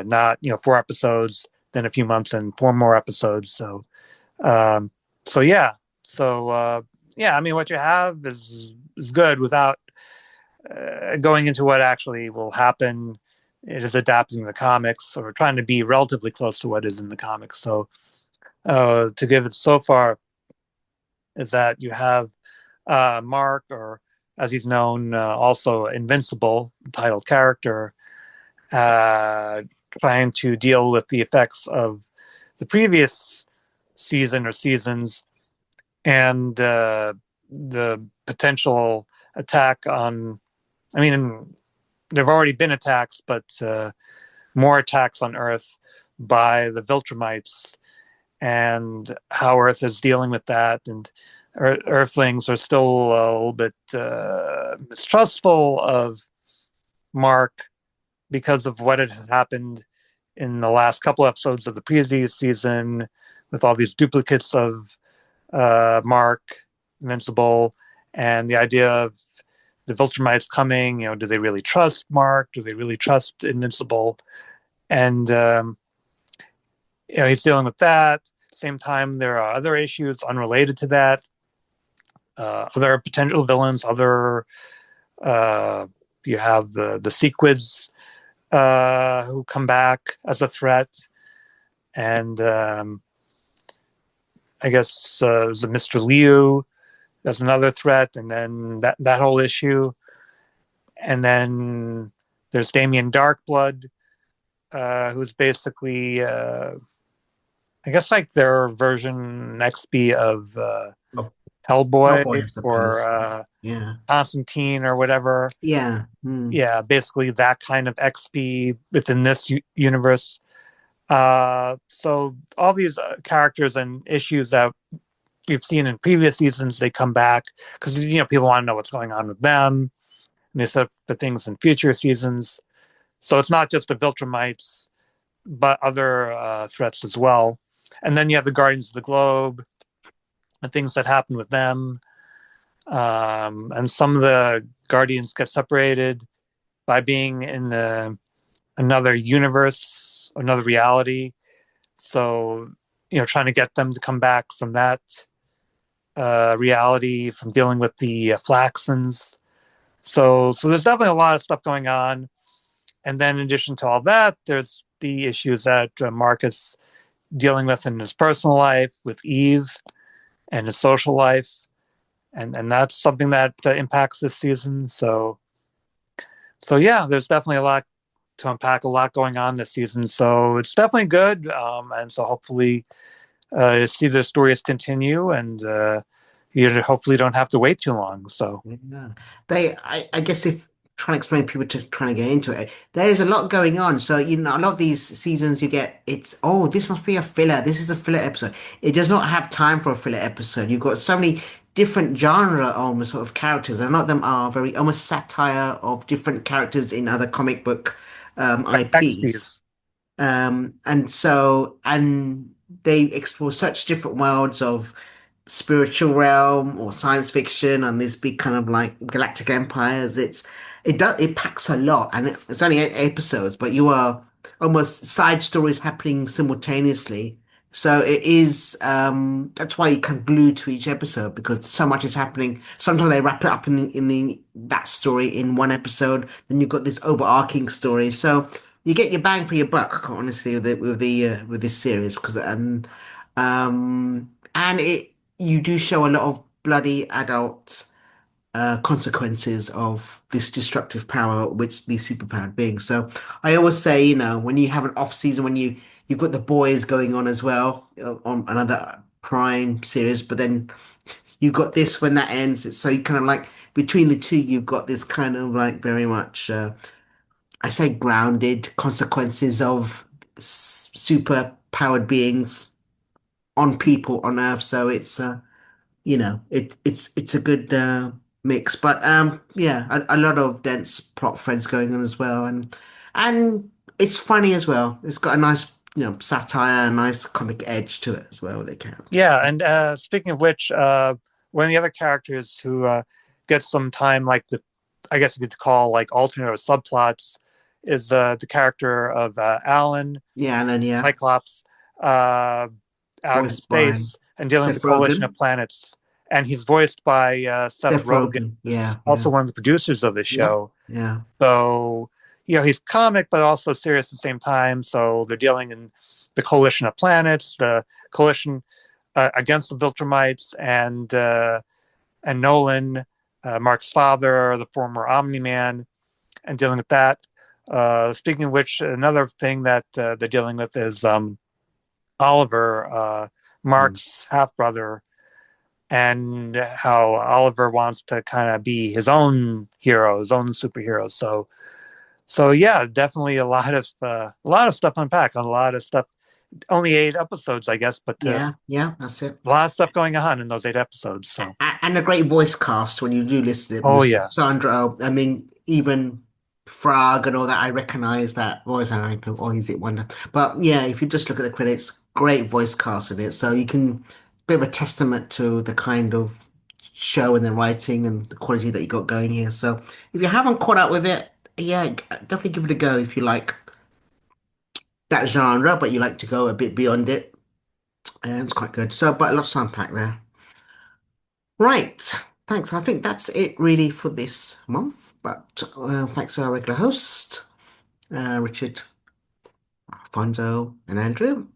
not 4 episodes, then a few months, and 4 more episodes. Um, so yeah, yeah. I mean, what you have is good without going into what actually will happen. It is adapting the comics or trying to be relatively close to what is in the comics. So to give it so far is that you have Mark, or as he's known, also Invincible, title character, uh, trying to deal with the effects of the previous season or seasons and the potential attack on. I mean, there've already been attacks, but more attacks on Earth by the Viltrumites, and how Earth is dealing with that. And Earthlings are still a little bit mistrustful of Mark because of what had happened in the last couple episodes of the previous season with all these duplicates of Mark, Invincible, and the idea of the Viltrumites coming. Do they really trust Mark? Do they really trust Invincible? And he's dealing with that. At the same time, there are other issues unrelated to that. Other potential villains. You have the Sequids who come back as a threat, and I guess there's a Mr. Liu. That's another threat, and then that whole issue, and then there's Damien Darkblood, who's basically, I guess, like their version XP of Hellboy, Hellboy, I suppose. or Yeah. Constantine or whatever. Yeah. Mm. Yeah, basically that kind of XP within this universe. So all these characters and issues that we've seen in previous seasons, they come back because people want to know what's going on with them, and they set up the things in future seasons. So it's not just the Viltrumites, but other threats as well. And then you have the Guardians of the Globe and things that happen with them. And some of the Guardians get separated by being in another universe, another reality. So, trying to get them to come back from that reality, from dealing with the Flaxans. So there's definitely a lot of stuff going on. And then in addition to all that, there's the issues that Mark is dealing with in his personal life with Eve and his social life. And that's something that impacts this season. So yeah, there's definitely a lot to unpack, a lot going on this season. So it's definitely good. And so hopefully see the stories continue, and you hopefully don't have to wait too long. So Yeah. I guess if trying to explain people to trying to get into it, there's a lot going on. So, a lot of these seasons you get, this must be a filler. This is a filler episode. It does not have time for a filler episode. You've got so many different genre almost sort of characters. A lot of them are very almost satire of different characters in other comic book IPs. XPs. And they explore such different worlds of spiritual realm or science fiction and these big kind of like galactic empires. It packs a lot, and it's only 8 episodes, but you are almost side stories happening simultaneously. So it is that's why you can glue to each episode because so much is happening. Sometimes they wrap it up in that story in one episode, then you've got this overarching story. So you get your bang for your buck, honestly, with this series because and it you do show a lot of bloody adult consequences of this destructive power which these superpowered beings. So I always say, when you have an off season, when you've got the boys going on as well on another Prime series, but then you've got this when that ends. So you kind of like between the two, you've got this kind of like very much. I say grounded consequences of super powered beings on people on Earth. So it's a good mix. But yeah, a lot of dense plot threads going on as well, and it's funny as well. It's got a nice satire, a nice comic edge to it as well. They can. Yeah, and speaking of which, one of the other characters who gets some time, like with, I guess you could call like alternate or subplots, is the character of Alan, Yeah, and then Cyclops, out in voiced by space and dealing with Seth the coalition Rogen. of planets. And he's voiced by Seth Seth Rogen, Rogen. who's Yeah, also yeah, one of the producers of the show. yeah. So, he's comic, but also serious at the same time. So they're dealing in the coalition of planets, the coalition against the Viltrumites, and Nolan, Mark's father, the former Omni-Man, and dealing with that. Speaking of which, another thing that they're dealing with is Oliver, Mark's half-brother, and how Oliver wants to kind of be his own hero, his own superhero. So yeah, definitely a lot of stuff to unpack, a lot of stuff. Only 8 episodes, I guess, but Yeah, that's it. a lot of stuff going on in those 8 episodes. So And a great voice cast when you do listen to it. Oh, with yeah. Sandra Oh. I mean, even Frog and all that, I recognize that voice and I go, oh, is it wonder? But yeah, if you just look at the credits, great voice cast in it. So you can, bit of a testament to the kind of show and the writing and the quality that you got going here. So if you haven't caught up with it, yeah, definitely give it a go if you like that genre, but you like to go a bit beyond it. It's quite good. So, but a lot to unpack there. Right. Thanks. I think that's it really for this month. But thanks to our regular host, Richard, Alfonso, and Andrew.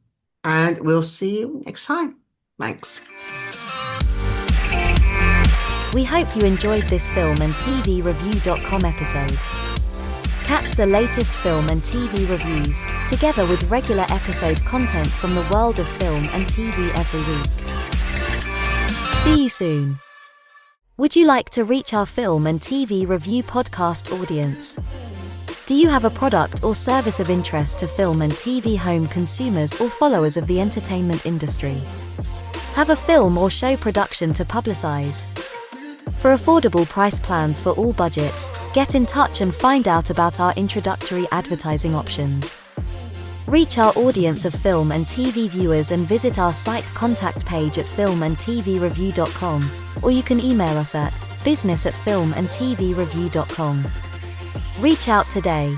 And we'll see you next time. Thanks. We hope you enjoyed this film and TV review.com episode. Catch the latest film and TV reviews, together with regular episode content from the world of film and TV every week. See you soon. Would you like to reach our film and TV review podcast audience? Do you have a product or service of interest to film and TV home consumers or followers of the entertainment industry? Have a film or show production to publicize? For affordable price plans for all budgets, get in touch and find out about our introductory advertising options. Reach our audience of film and TV viewers and visit our site contact page at filmandtvreview.com, or you can email us at business@filmandtvreview.com. Reach out today.